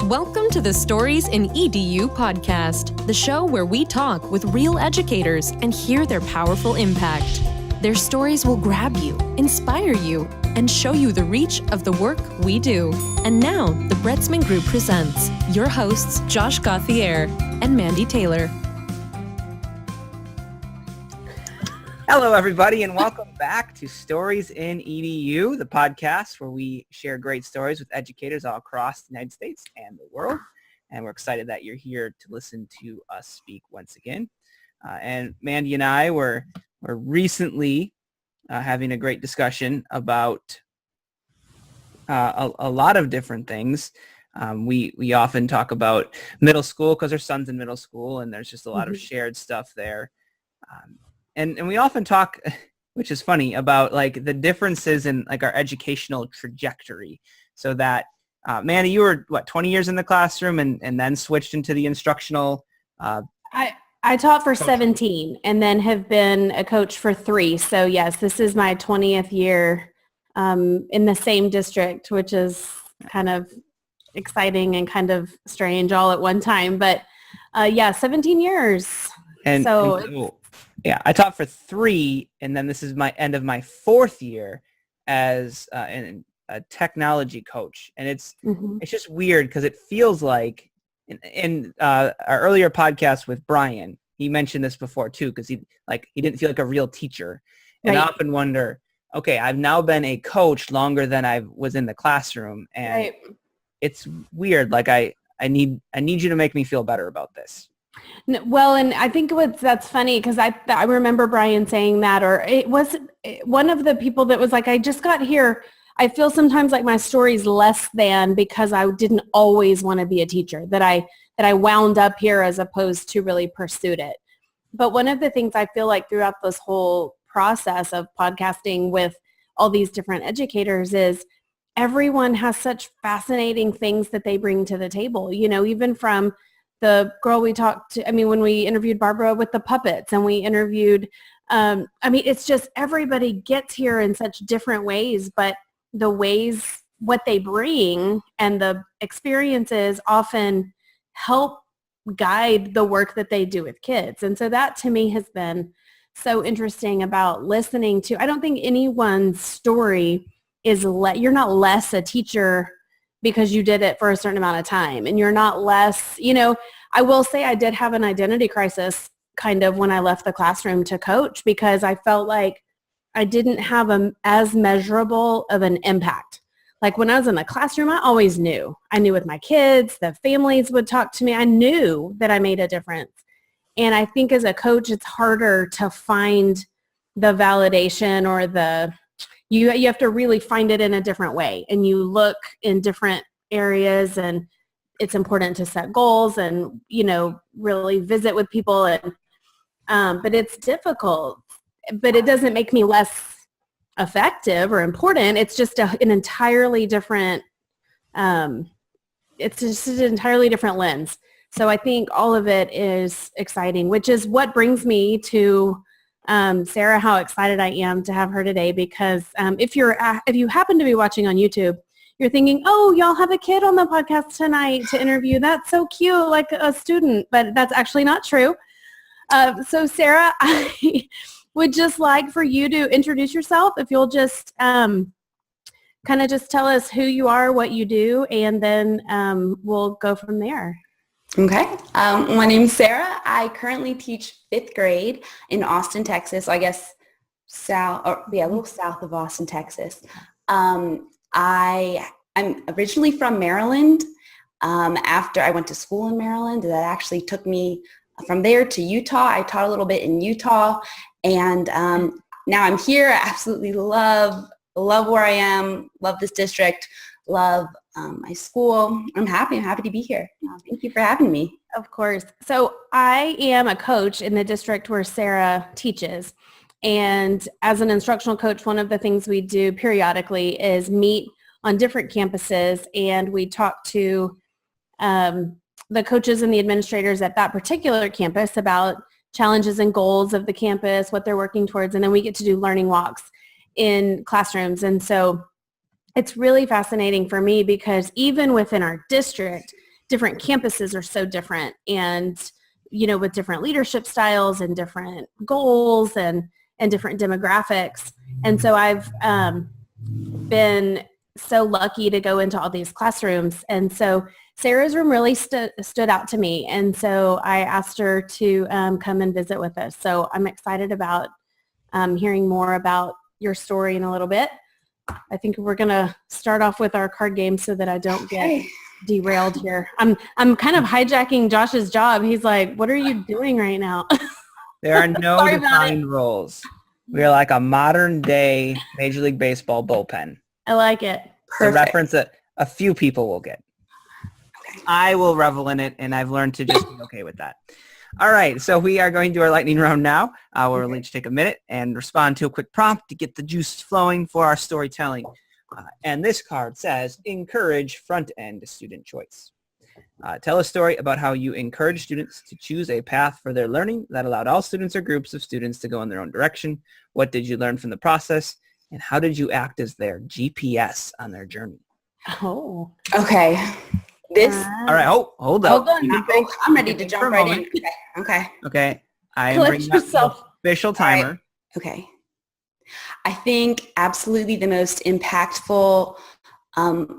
Welcome to the Stories in EDU podcast, the show where we talk with real educators and hear their powerful impact. Their stories will grab you, inspire you, and show you the reach of the work we do. And now, the Bretzman Group presents your hosts, Josh Gauthier and Mandy Taylor. Hello, everybody, and welcome back to Stories in EDU, the podcast where we share great stories with educators all across the United States and the world. And we're excited that you're here to listen to us speak once again. And Mandy and I were recently having a great discussion about a lot of different things. We often talk about middle school because our son's in middle school, and there's just a lot of shared stuff there. And we often talk, which is funny, about like the differences in like our educational trajectory. So that, Mandy, you were, 20 years in the classroom and then switched into the instructional? I taught for 17 and then have been a coach for 3. So yes, this is my 20th year in the same district, which is kind of exciting and kind of strange all at one time. But 17 years. Yeah, I taught for 3, and then this is my end of my 4th year as a technology coach. And it's just weird because it feels like in our earlier podcast with Brian, he mentioned this before too, because he didn't feel like a real teacher. And I often wonder, okay, I've now been a coach longer than I was in the classroom, and it's weird. Like I need you to make me feel better about this. Well, and I think that's funny because I remember Brian saying that, or it was one of the people that was like, I just got here. I feel sometimes like my story's less than because I didn't always want to be a teacher, that I wound up here as opposed to really pursued it. But one of the things I feel like throughout this whole process of podcasting with all these different educators is everyone has such fascinating things that they bring to the table, even from the girl we talked to, when we interviewed Barbara with the puppets, and we interviewed, it's just everybody gets here in such different ways, but the ways, what they bring and the experiences often help guide the work that they do with kids. And so that to me has been so interesting about listening to. I don't think anyone's story is, you're not less a teacher because you did it for a certain amount of time, and you're not less, I will say I did have an identity crisis kind of when I left the classroom to coach, because I felt like I didn't have as measurable of an impact. Like when I was in the classroom, I always knew. I knew with my kids, the families would talk to me. I knew that I made a difference. And I think as a coach, it's harder to find the validation or you have to really find it in a different way, and you look in different areas, and it's important to set goals and, really visit with people. And but it's difficult, but it doesn't make me less effective or important. It's just an entirely different, it's just an entirely different lens. So I think all of it is exciting, which is what brings me to Sarah, how excited I am to have her today, because if you happen to be watching on YouTube, you're thinking, oh, y'all have a kid on the podcast tonight to interview. That's so cute, like a student, but that's actually not true. So Sarah, I would just like for you to introduce yourself, if you'll just kind of just tell us who you are, what you do, and then we'll go from there. Okay. My name's Sarah. I currently teach 5th grade in Austin, Texas. I guess a little south of Austin, Texas. I'm originally from Maryland. After I went to school in Maryland, that actually took me from there to Utah. I taught a little bit in Utah, and now I'm here. I absolutely love where I am, love this district, love my school. I'm happy to be here. Thank you for having me. Of course. So I am a coach in the district where Sarah teaches. And as an instructional coach, one of the things we do periodically is meet on different campuses, and we talk to the coaches and the administrators at that particular campus about challenges and goals of the campus, what they're working towards, and then we get to do learning walks in classrooms. And so it's really fascinating for me because even within our district, different campuses are so different, and, with different leadership styles and different goals and different demographics. And so I've been so lucky to go into all these classrooms. And so Sarah's room really stood out to me. And so I asked her to come and visit with us. So I'm excited about hearing more about your story in a little bit. I think we're going to start off with our card game so that I don't get derailed here. I'm kind of hijacking Josh's job. He's like, what are you doing right now? There are no defined roles. We are like a modern day Major League Baseball bullpen. I like it. Perfect. The reference that a few people will get. Okay. I will revel in it, and I've learned to just be okay with that. All right, so we are going to our lightning round now. We'll each take a minute and respond to a quick prompt to get the juice flowing for our storytelling. And this card says, encourage front-end student choice. Tell a story about how you encourage students to choose a path for their learning that allowed all students or groups of students to go in their own direction. What did you learn from the process? And how did you act as their GPS on their journey? Oh. Okay. All right. Hold up. Hold on. I'm ready to jump right in. Okay. I'm bringing up the official timer. Right. Okay. I think absolutely the most impactful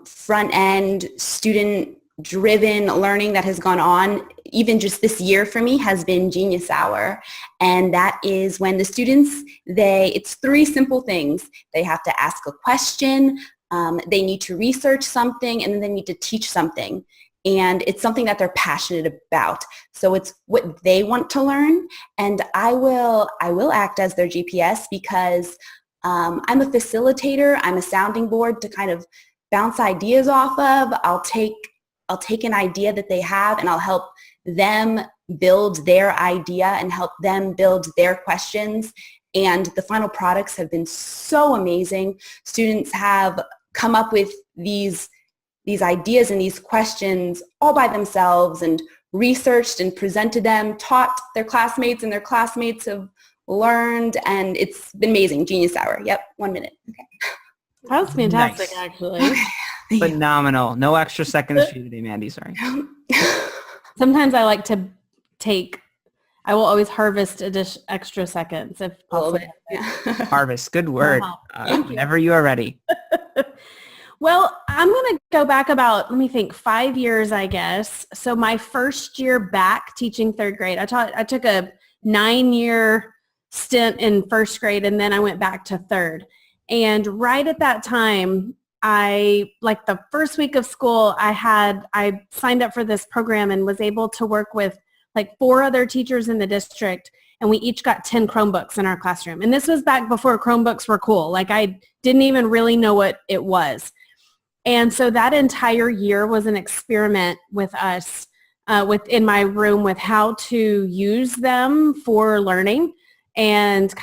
front-end student-driven learning that has gone on even just this year for me has been Genius Hour. And that is when the students, it's 3 simple things. They have to ask a question, they need to research something, and then they need to teach something. And it's something that they're passionate about. So it's what they want to learn. And I will act as their GPS because I'm a facilitator. I'm a sounding board to kind of bounce ideas off of. I'll take an idea that they have and I'll help them build their idea and help them build their questions. And the final products have been so amazing. Students have come up with these ideas and these questions all by themselves and researched and presented them, taught their classmates, and their classmates have learned, and it's been amazing. Genius Hour. Yep, 1 minute. Okay. That was fantastic, nice. Actually. Phenomenal. No extra seconds for you today, Mandy. Sorry. Sometimes I like to I will always harvest extra seconds if possible. Yeah. Harvest. Good word. Whenever you are ready. Well, I'm going to go back about, 5 years, I guess. So my first year back teaching 3rd grade, I took a 9-year stint in 1st grade, and then I went back to 3rd. And right at that time, the first week of school, I signed up for this program and was able to work with 4 other teachers in the district, and we each got 10 Chromebooks in our classroom. And this was back before Chromebooks were cool. I didn't even really know what it was. And so that entire year was an experiment with us within my room with how to use them for learning. And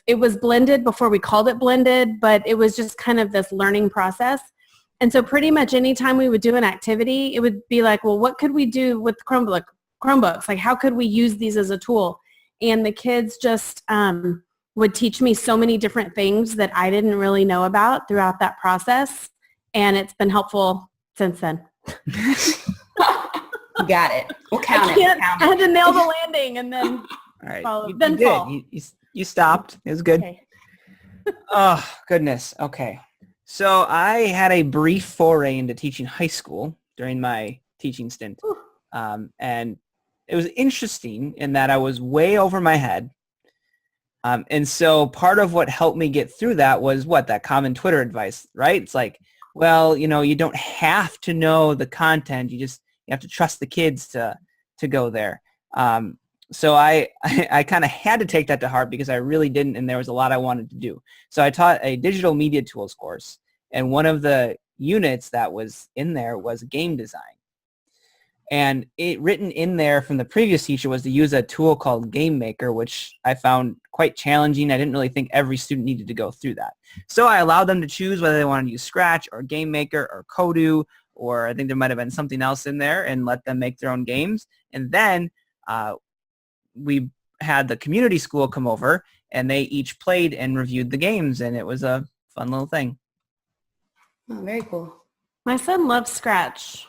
it was blended before we called it blended, but it was just kind of this learning process. And so pretty much anytime we would do an activity, it would be well, what could we do with Chromebooks? How could we use these as a tool? And the kids just would teach me so many different things that I didn't really know about throughout that process. And it's been helpful since then. You got it. We'll count it. I had to nail the landing and then all right. fall. You stopped. It was good. Okay. Oh, goodness. Okay. So I had a brief foray into teaching high school during my teaching stint. And it was interesting in that I was way over my head. And so part of what helped me get through that was that common Twitter advice, right? It's well, you don't have to know the content. You have to trust the kids to go there. So I kind of had to take that to heart because I really didn't, and there was a lot I wanted to do. So I taught a digital media tools course, and one of the units that was in there was game design. And it written in there from the previous teacher was to use a tool called Game Maker, which I found quite challenging. I didn't really think every student needed to go through that. So I allowed them to choose whether they wanted to use Scratch or Game Maker or Kodu, or I think there might have been something else in there, and let them make their own games. And then we had the community school come over, and they each played and reviewed the games, and it was a fun little thing. Oh, very cool. My son loves Scratch.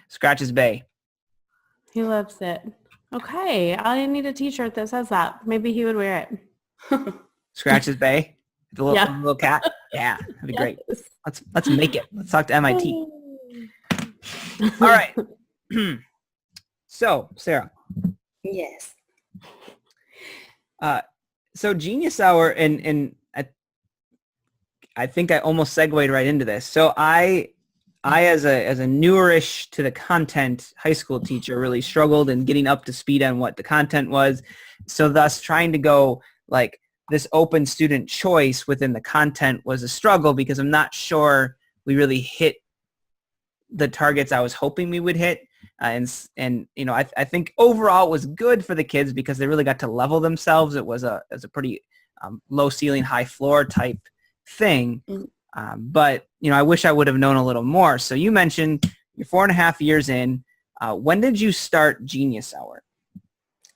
Scratches Bay. He loves it. Okay, I need a t-shirt that says that. Maybe he would wear it. Scratches Bay, the little cat. Yeah, that'd be great. Let's make it. Let's talk to MIT. All right. So, Sarah. Yes. So Genius Hour, and I think I almost segued right into this. So I as a newerish to the content high school teacher really struggled in getting up to speed on what the content was. So thus trying to go like this open student choice within the content was a struggle because I'm not sure we really hit the targets I was hoping we would hit. And you know, I think overall it was good for the kids because they really got to level themselves. It was a pretty low ceiling, high floor type thing. But, you know, I wish I would have known a little more. So you mentioned you're 4.5 years in. When did you start Genius Hour?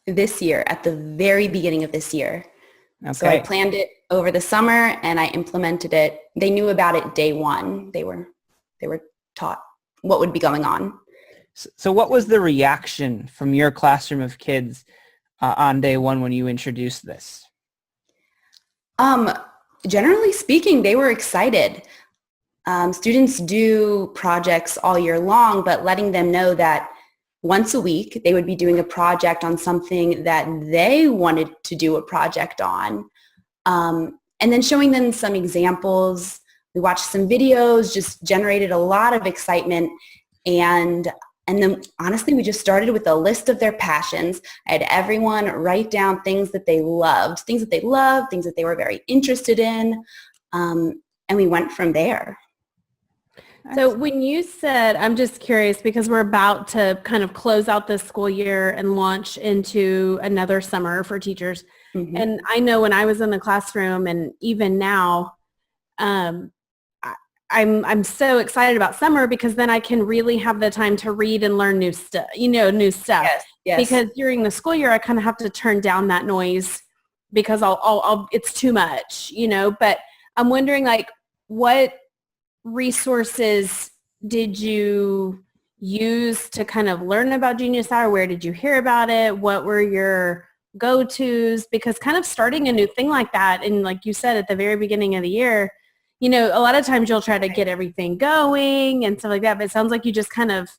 This year, at the very beginning of this year. Okay. So I planned it over the summer and I implemented it. They knew about it day one. They were taught what would be going on. So what was the reaction from your classroom of kids on day one when you introduced this? Generally speaking, they were excited. Students do projects all year long, but letting them know that once a week they would be doing a project on something that they wanted to do a project on. And then showing them some examples. We watched some videos, just generated a lot of excitement. And then honestly, we just started with a list of their passions. I had everyone write down things that they loved, things that they were very interested in. And we went from there. So when you said, I'm just curious because we're about to kind of close out this school year and launch into another summer for teachers. Mm-hmm. And I know when I was in the classroom and even now, I'm so excited about summer because then I can really have the time to read and learn new stuff. Yes. Because during the school year, I kind of have to turn down that noise because it's too much, but I'm wondering like what resources did you use to kind of learn about Genius Hour? Where did you hear about it? What were your go-tos? Because kind of starting a new thing like that, and like you said at the very beginning of the year, a lot of times you'll try to get everything going and stuff like that, but it sounds like you just kind of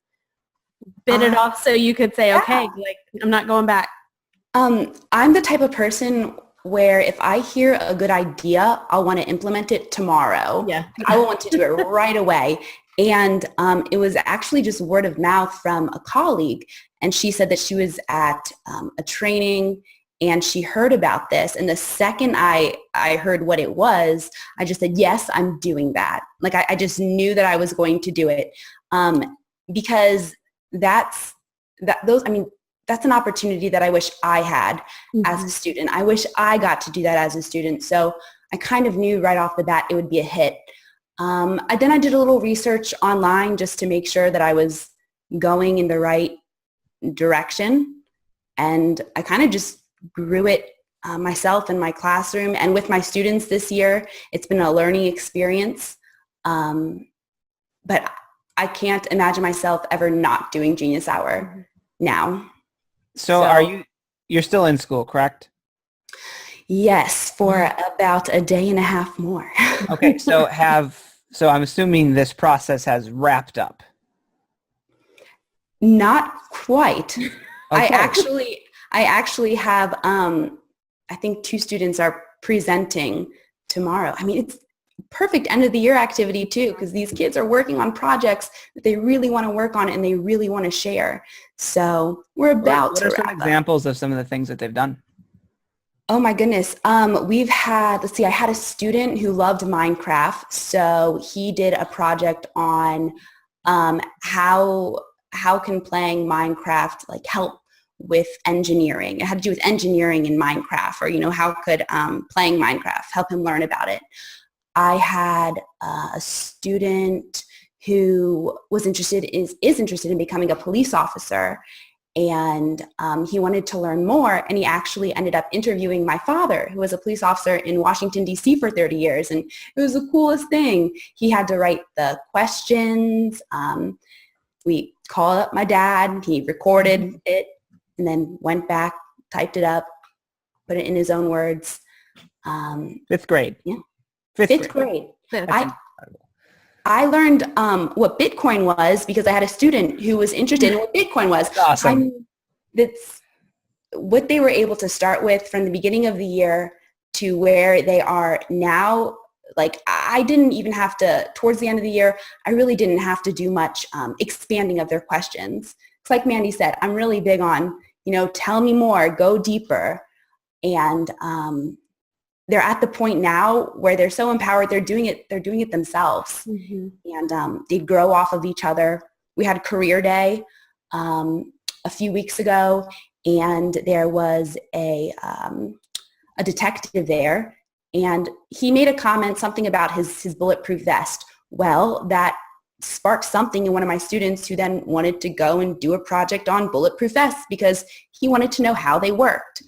bit it off so you could say, okay, like I'm not going back. I'm the type of person where if I hear a good idea, I'll want to implement it tomorrow. Yeah. I will want to do it right away. And it was actually just word of mouth from a colleague. And she said that she was at a training and she heard about this. And the second I heard what it was, I just said, yes, I'm doing that. Like I just knew that I was going to do it because that's an opportunity that I wish I had as a student. I wish I got to do that as a student. So I kind of knew right off the bat it would be a hit. Then I did a little research online just to make sure that I was going in the right direction. And I kind of just grew it myself in my classroom and with my students this year. It's been a learning experience. But I can't imagine myself ever not doing Genius Hour now. So you're still in school, correct? Yes, for about a day and a half more. Okay, so I'm assuming this process has wrapped up. Not quite. Okay. I actually have, I think 2 students are presenting tomorrow. I mean, it's perfect end of the year activity too, because these kids are working on projects that they really want to work on and they really want to share. So we're about to wrap up. What are some examples of some of the things that they've done? Oh my goodness. We've had, I had a student who loved Minecraft. So he did a project on how can playing Minecraft like help with engineering. It had to do with engineering in Minecraft, or, how could playing Minecraft help him learn about it. I had a student who is interested in becoming a police officer, and he wanted to learn more, and he actually ended up interviewing my father, who was a police officer in Washington, D.C. for 30 years, and it was the coolest thing. He had to write the questions. we called up my dad, he recorded it, and then went back, typed it up, put it in his own words. Fifth grade. Yeah. Fifth grade. I learned what Bitcoin was because I had a student who was interested in what Bitcoin was. That's awesome. That's what they were able to start with from the beginning of the year to where they are now. Like, I didn't even have to, towards the end of the year, I really didn't have to do much expanding of their questions. It's like Mandy said, I'm really big on, tell me more, go deeper. And they're at the point now where they're so empowered, they're doing it themselves. Mm-hmm. And they grow off of each other. We had career day a few weeks ago, and there was a detective there, and he made a comment, something about his bulletproof vest. Well, that sparked something in one of my students who then wanted to go and do a project on bulletproof vests because he wanted to know how they worked.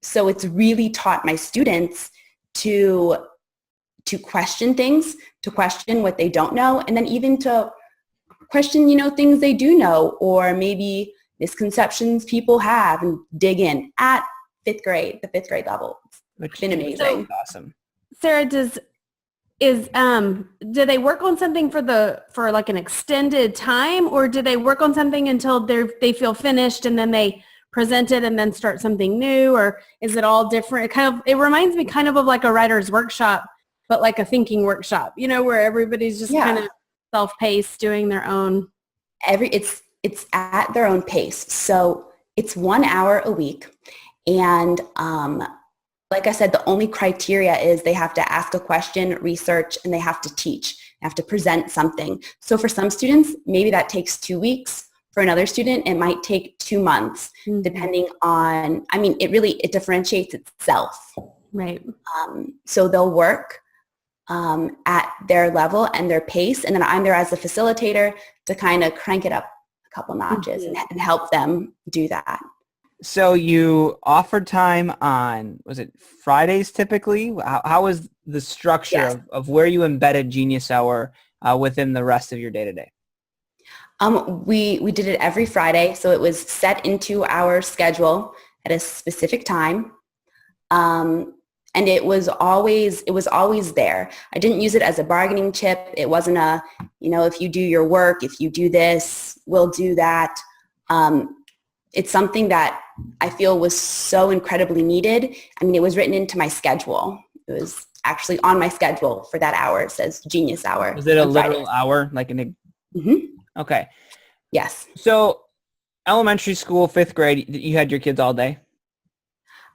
So it's really taught my students to question things, to question what they don't know, and then even to question, things they do know, or maybe misconceptions people have, and dig in at the fifth grade level. It's been amazing. So, awesome. Sarah, do they work on something for like an extended time, or do they work on something until they feel finished and then they present it and then start something new, or is it all different? It reminds me kind of like a writer's workshop, but like a thinking workshop, where everybody's just kind of self-paced doing their own. It's at their own pace. So it's 1 hour a week. And like I said, the only criteria is they have to ask a question, research, and they have to teach. They have to present something. So for some students, maybe that takes 2 weeks. For another student, it might take 2 months, depending on, it differentiates itself. Right. So they'll work at their level and their pace, and then I'm there as a facilitator to kind of crank it up a couple notches and help them do that. So you offered time on, was it Fridays typically? How was the structure of where you embedded Genius Hour within the rest of your day-to-day? We did it every Friday, so it was set into our schedule at a specific time. And it was always there. I didn't use it as a bargaining chip. It wasn't if you do your work, if you do this, we'll do that. It's something that I feel was so incredibly needed. It was written into my schedule. It was actually on my schedule for that hour. It says Genius Hour. Was it a literal hour? Like Okay. Yes. So elementary school, fifth grade, you had your kids all day?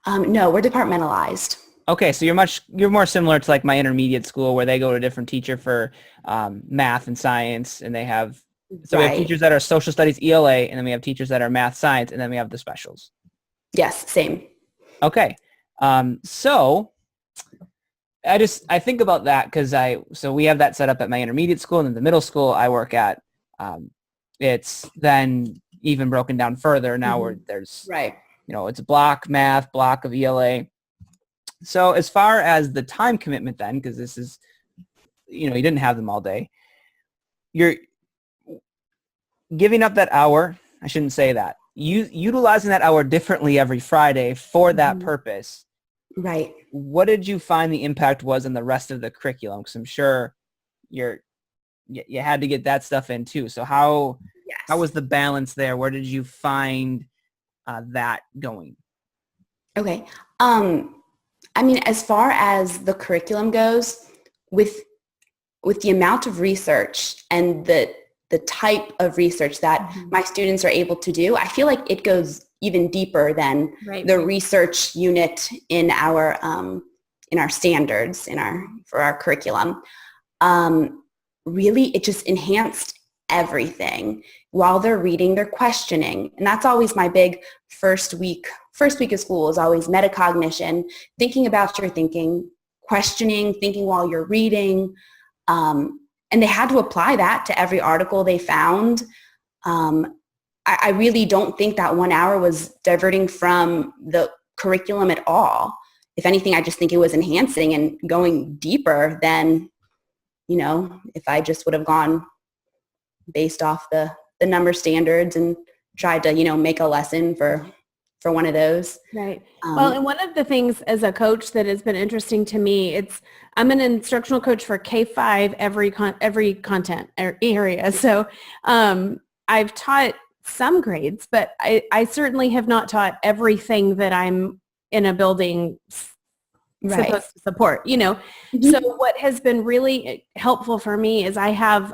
No, we're departmentalized. Okay, so you're more similar to like my intermediate school where they go to a different teacher for math and science, and they have we have teachers that are social studies ELA, and then we have teachers that are math science, and then we have the specials. Yes, same. Okay. So I think about that because so we have that set up at my intermediate school, and then the middle school I work at, it's then even broken down further now where there's it's a block math, block of ELA. So as far as the time commitment then, because this is, you didn't have them all day, you're giving up that hour. I shouldn't say that. Utilizing that hour differently every Friday for that purpose. Right. What did you find the impact was in the rest of the curriculum? Because I'm sure you had to get that stuff in too. So how was the balance there? Where did you find that going? Okay. As far as the curriculum goes, with the amount of research and the type of research that my students are able to do, I feel like it goes even deeper than the research unit in our standards for our curriculum. Really, it just enhanced everything. While they're reading, they're questioning, and that's always my big first week of school is always metacognition, thinking about your thinking, questioning, thinking while you're reading, and they had to apply that to every article they found. I really don't think that 1 hour was diverting from the curriculum at all. If anything, I just think it was enhancing and going deeper than, if I just would have gone based off the number standards and tried to, make a lesson for one of those. Right. Well, and one of the things as a coach that has been interesting to me, I'm an instructional coach for K-5 every content area. So I've taught some grades, but I certainly have not taught everything that I'm in a building supposed to support, Mm-hmm. So what has been really helpful for me is I have,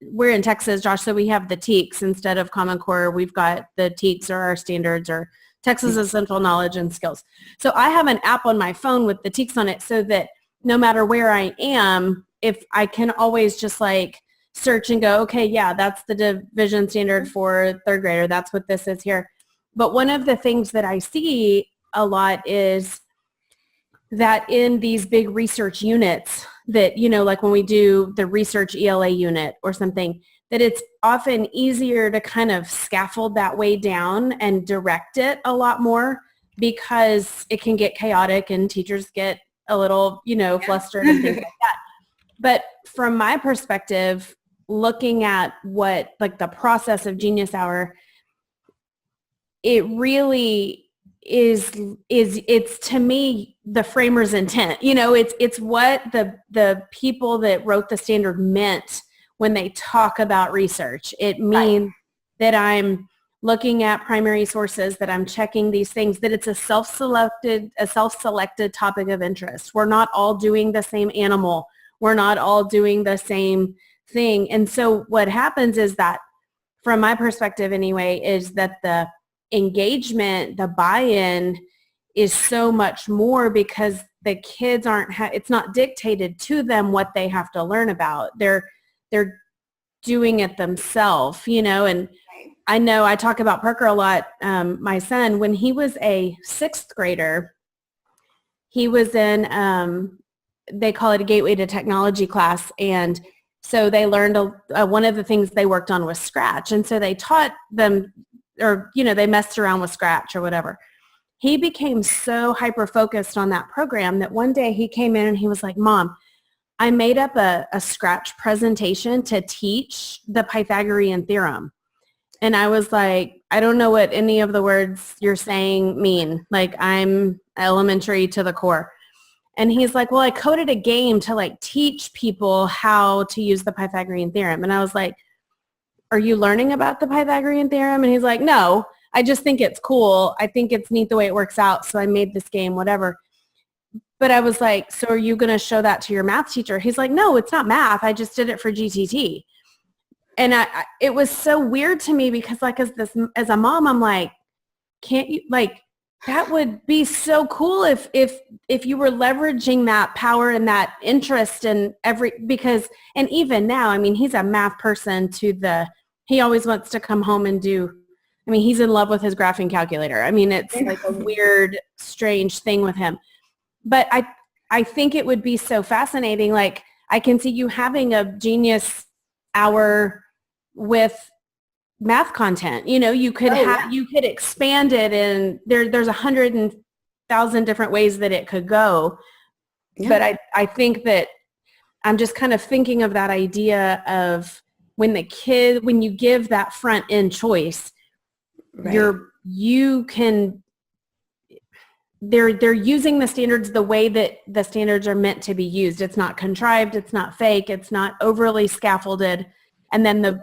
we're in Texas, Josh, so we have the TEKS instead of Common Core. We've got the TEKS or our standards or Texas Essential Knowledge and Skills. So I have an app on my phone with the TEKS on it so that no matter where I am, if I can always just like search and go, okay, yeah, that's the division standard for third grader. That's what this is here. But one of the things that I see a lot is that in these big research units that, like when we do the research ELA unit or something, that it's often easier to kind of scaffold that way down and direct it a lot more because it can get chaotic and teachers get a little, flustered and things like that. But from my perspective, looking at what like the process of Genius Hour, it really is it's to me the framer's intent. It's what the people that wrote the standard meant when they talk about research. It means that I'm looking at primary sources, that I'm checking these things, that it's a self-selected topic of interest. We're not all doing the same animal. We're not all doing the same thing. And so what happens is that, from my perspective anyway, is that the engagement, the buy-in is so much more because the kids it's not dictated to them what they have to learn about. They're doing it themselves, and I know I talk about Parker a lot. My son, when he was a 6th grader, he was in, they call it a Gateway to Technology class. And so they learned, one of the things they worked on was Scratch. And so they taught them, or, they messed around with Scratch or whatever. He became so hyper-focused on that program that one day he came in and he was like, Mom, I made up a Scratch presentation to teach the Pythagorean theorem. And I was like, I don't know what any of the words you're saying mean. Like, I'm elementary to the core. And he's like, well, I coded a game to like teach people how to use the Pythagorean theorem. And I was like, are you learning about the Pythagorean theorem? And he's like, no, I just think it's cool. I think it's neat the way it works out. So I made this game, whatever. But I was like, so are you going to show that to your math teacher? He's like, no, it's not math. I just did it for GTT. And it was so weird to me because like as a mom, I'm like, can't you, like, that would be so cool if you were leveraging that power and that interest in because even now, I mean, he's a math person he always wants to come home and he's in love with his graphing calculator. I mean, it's like a weird, strange thing with him. But I think it would be so fascinating. Like, I can see you having a Genius Hour with math content. You could you could expand it, and there's 100,000 different ways that it could go. Yeah. But I think that I'm just kind of thinking of that idea of when you give that front end choice, right. They're using the standards the way that the standards are meant to be used. It's not contrived. It's not fake. It's not overly scaffolded. And then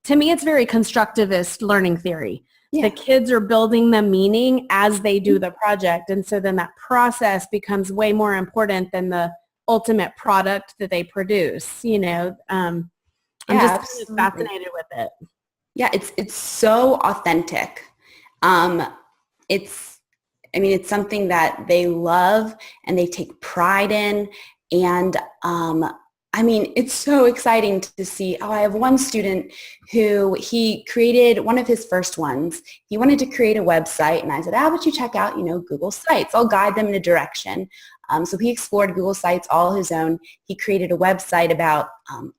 to me, it's very constructivist learning theory. Yeah. The kids are building the meaning as they do the project. And so then that process becomes way more important than the ultimate product that they produce. I'm just fascinated with it. Yeah, it's so authentic. It's something that they love and they take pride in. And it's so exciting to see. I have one student who he created one of his first ones. He wanted to create a website, and I said, how about you check out, Google Sites? I'll guide them in a direction. So he explored Google Sites all his own. He created a website about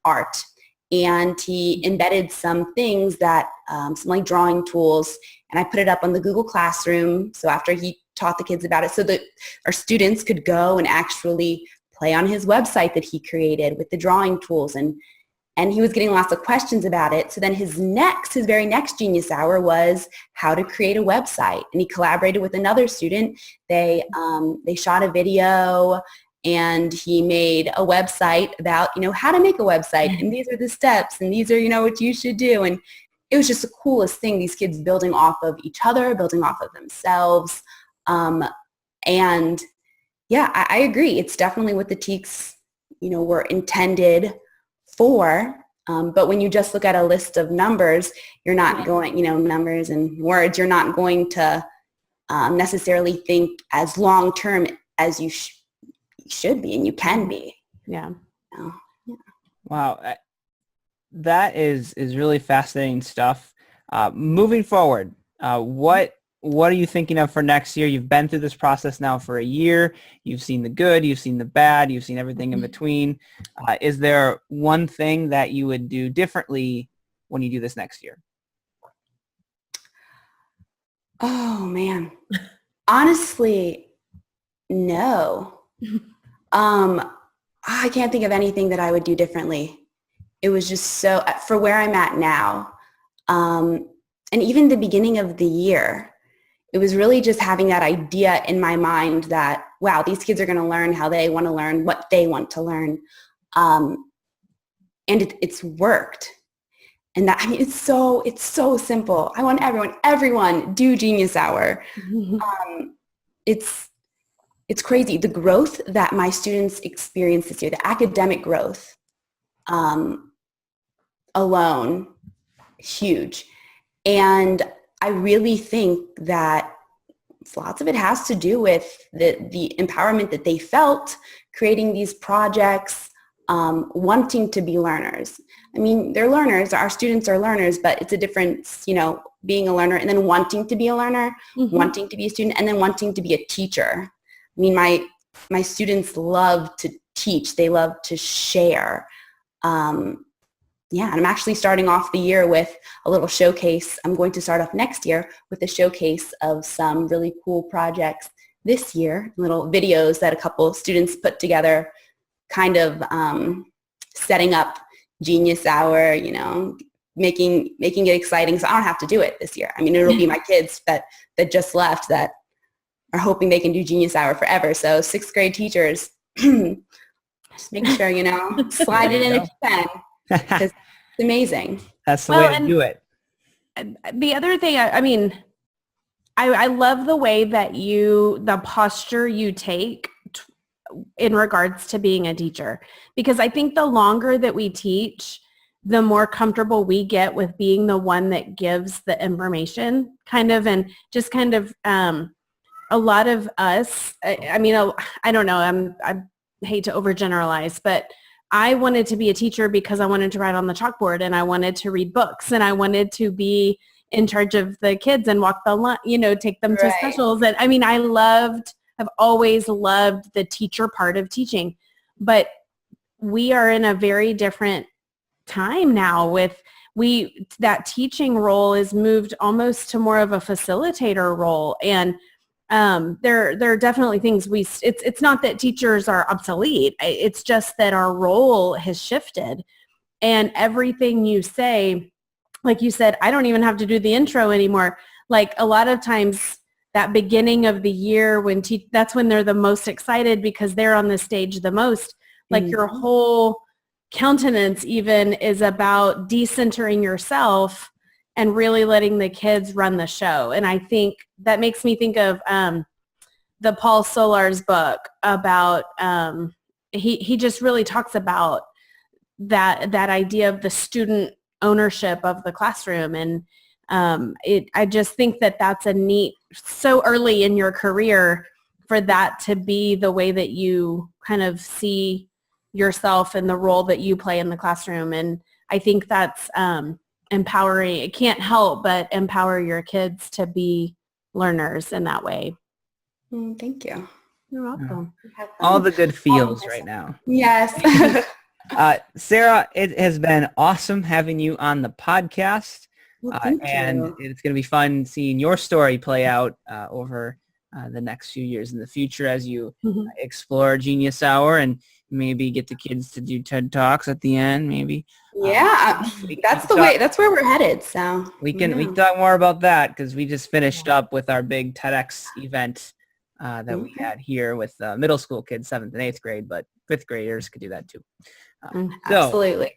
art, and he embedded some things that, some like drawing tools, and I put it up on the Google Classroom. So after he taught the kids about it, so that our students could go and actually play on his website that he created with the drawing tools. And and he was getting lots of questions about it. So then his very next Genius Hour was how to create a website. And he collaborated with another student. They shot a video and he made a website about, how to make a website. And these are the steps and these are, what you should do. And it was just the coolest thing, these kids building off of each other, building off of themselves. And yeah, I agree. It's definitely what the TEKS, were intended for. But when you just look at a list of numbers, you're not going, numbers and words, you're not going to necessarily think as long-term as you should be and you can be. Yeah. Yeah. Wow. That is really fascinating stuff. Moving forward, what are you thinking of for next year? You've been through this process now for a year. You've seen the good, you've seen the bad, you've seen everything in between. Is there one thing that you would do differently when you do this next year? Oh, man. Honestly, no. I can't think of anything that I would do differently. It was just so, for where I'm at now, and even the beginning of the year, it was really just having that idea in my mind that, wow, these kids are going to learn how they want to learn, what they want to learn. And it's worked. And that, it's so simple. I want everyone do Genius Hour. It's crazy. The growth that my students experienced this year, the academic growth, alone, huge. And I really think that lots of it has to do with the empowerment that they felt creating these projects, wanting to be learners. I mean, they're learners, our students are learners, but it's a difference, being a learner and then wanting to be a learner, wanting to be a student, and then wanting to be a teacher. I mean, my students love to teach. They love to share. And I'm actually starting off the year with a little showcase. I'm going to start off next year with a showcase of some really cool projects this year, little videos that a couple students put together, kind of setting up Genius Hour, making it exciting. So I don't have to do it this year. I mean, it'll be my kids that just left that are hoping they can do Genius Hour forever. So 6th grade teachers, just make sure, slide it in if you can. Because it's amazing. That's the way to do it. The other thing, I love the way that the posture you take in regards to being a teacher, because I think the longer that we teach, the more comfortable we get with being the one that gives the information and just a lot of us, I don't know, I hate to overgeneralize, but I wanted to be a teacher because I wanted to write on the chalkboard and I wanted to read books and I wanted to be in charge of the kids and walk the line, take them to specials. And I've always loved the teacher part of teaching, but we are in a very different time now with that teaching role is moved almost to more of a facilitator role. And there are definitely things it's not that teachers are obsolete. It's just that our role has shifted, and everything you say, like you said, I don't even have to do the intro anymore. Like a lot of times that beginning of the year that's when they're the most excited because they're on the stage the most. Like your whole countenance even is about decentering yourself and really letting the kids run the show. And I think that makes me think of the Paul Solar's book about, he just really talks about that idea of the student ownership of the classroom. And I just think that that's a neat, so early in your career for that to be the way that you kind of see yourself and the role that you play in the classroom. And I think that's empowering. It can't help but empower your kids to be learners in that way. Thank you. You're welcome. All the good feels right now. Yes. Sarah, it has been awesome having you on the podcast. Well, thank and you. It's going to be fun seeing your story play out over the next few years in the future as you explore Genius Hour. And maybe get the kids to do TED Talks at the end, maybe. Yeah, that's where we're headed. So we can talk more about that because we just finished up with our big TEDx event that we had here with middle school kids, 7th and 8th grade, but 5th graders could do that too. Absolutely.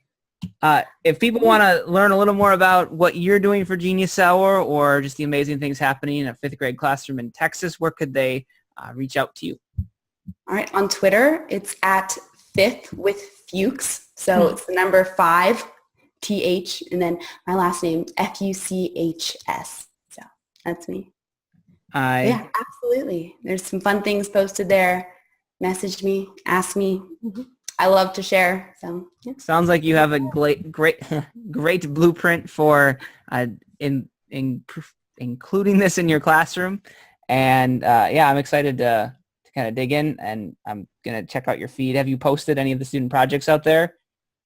If people want to learn a little more about what you're doing for Genius Hour or just the amazing things happening in a 5th grade classroom in Texas, where could they reach out to you? All right. On Twitter, it's at 5th with Fuchs. So it's the number 5, TH, and then my last name, Fuchs. So that's me. Yeah, absolutely. There's some fun things posted there. Message me, ask me. I love to share. So yeah. Sounds like you have a great blueprint for including this in your classroom. And I'm excited to kind of dig in, and I'm going to check out your feed. Have you posted any of the student projects out there?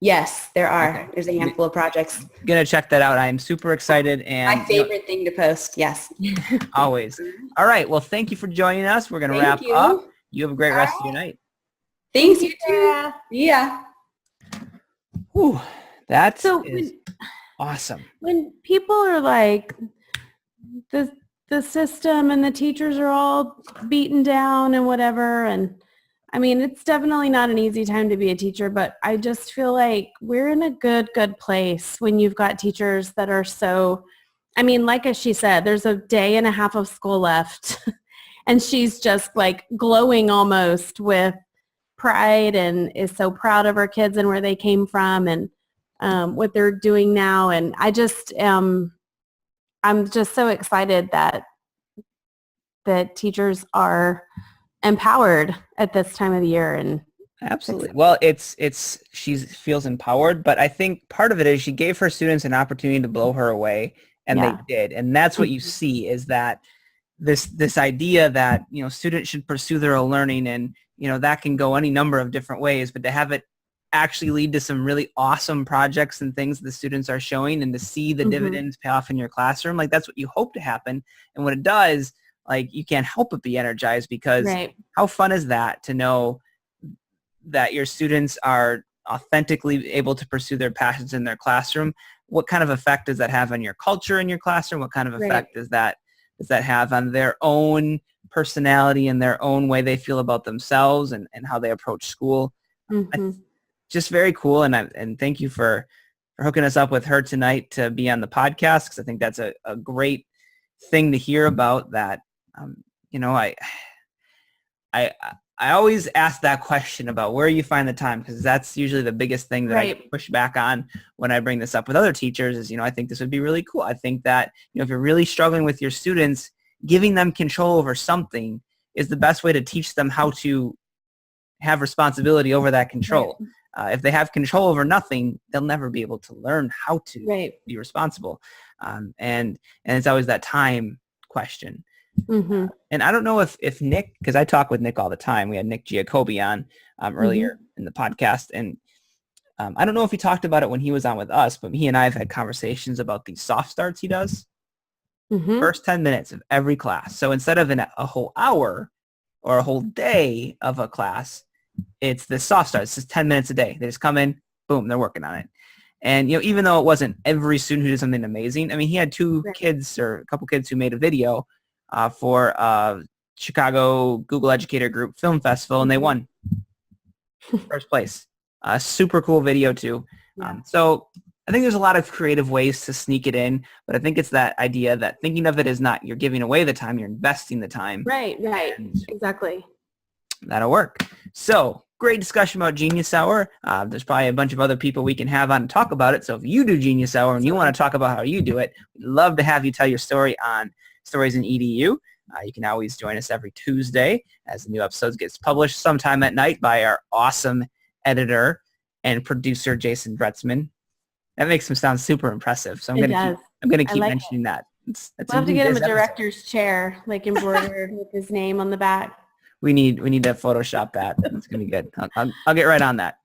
Yes, there are. Okay. There's a handful of projects. Going to check that out. I am super excited. And my favorite thing to post. Yes. Always. All right. Well, thank you for joining us. We're going to wrap up. You have a great rest of your night. Thanks, you too. Yeah. Whew, that's awesome. When people are like, the system and the teachers are all beaten down and whatever, and I mean, it's definitely not an easy time to be a teacher, but I just feel like we're in a good place when you've got teachers that are so, I mean, like as she said, there's a day and a half of school left and she's just like glowing almost with pride and is so proud of her kids and where they came from and what they're doing now. And I just, I'm just so excited that teachers are empowered at this time of the year. And absolutely. Well, she feels empowered, but I think part of it is she gave her students an opportunity to blow her away, and they did. And that's what you see is that this idea that, students should pursue their own learning, and, that can go any number of different ways, but to have it actually lead to some really awesome projects and things the students are showing, and to see the dividends pay off in your classroom, like that's what you hope to happen. And when it does, like you can't help but be energized, because how fun is that to know that your students are authentically able to pursue their passions in their classroom? What kind of effect does that have on your culture in your classroom? What kind of effect does that have on their own personality and their own way they feel about themselves and how they approach school? Just very cool. And thank you for hooking us up with her tonight to be on the podcast, because I think that's a great thing to hear about that. I always ask that question about where you find the time, because that's usually the biggest thing that I push back on when I bring this up with other teachers is, I think this would be really cool. I think that, if you're really struggling with your students, giving them control over something is the best way to teach them how to have responsibility over that control. If they have control over nothing, they'll never be able to learn how to be responsible. And it's always that time question. And I don't know if Nick, because I talk with Nick all the time. We had Nick Giacobbe on earlier in the podcast. And I don't know if he talked about it when he was on with us, but he and I have had conversations about these soft starts he does. First 10 minutes of every class. So instead of a whole hour or a whole day of a class, it's the soft start. It's just 10 minutes a day. They just come in, boom, they're working on it. And, even though it wasn't every student who did something amazing, I mean, he had two kids or a couple kids who made a video for Chicago Google Educator Group Film Festival, and they won first place. Super cool video too. So I think there's a lot of creative ways to sneak it in, but I think it's that idea that thinking of it as not you're giving away the time, you're investing the time. Right, exactly. That'll work. So great discussion about Genius Hour. There's probably a bunch of other people we can have on to talk about it. So if you do Genius Hour and you want to talk about how you do it, we'd love to have you tell your story on Stories in EDU. You can always join us every Tuesday as the new episodes gets published sometime at night by our awesome editor and producer, Jason Bretzman. That makes him sound super impressive. So I'm going to keep mentioning that. Love to get him a director's chair, like embroidered with his name on the back. We need to Photoshop that. It's going to be good. I'll get right on that.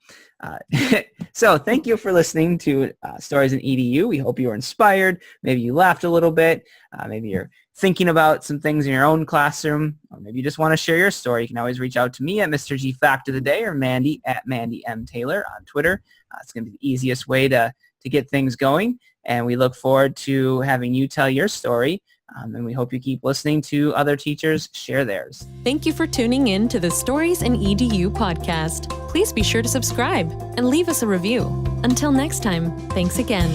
So thank you for listening to Stories in EDU. We hope you were inspired. Maybe you laughed a little bit. Maybe you're thinking about some things in your own classroom, or maybe you just want to share your story. You can always reach out to me at Mr. G Fact of the Day or Mandy at Mandy M. Taylor on Twitter. It's going to be the easiest way to get things going. And we look forward to having you tell your story. And we hope you keep listening to other teachers share theirs. Thank you for tuning in to the Stories in EDU podcast. Please be sure to subscribe and leave us a review. Until next time, thanks again.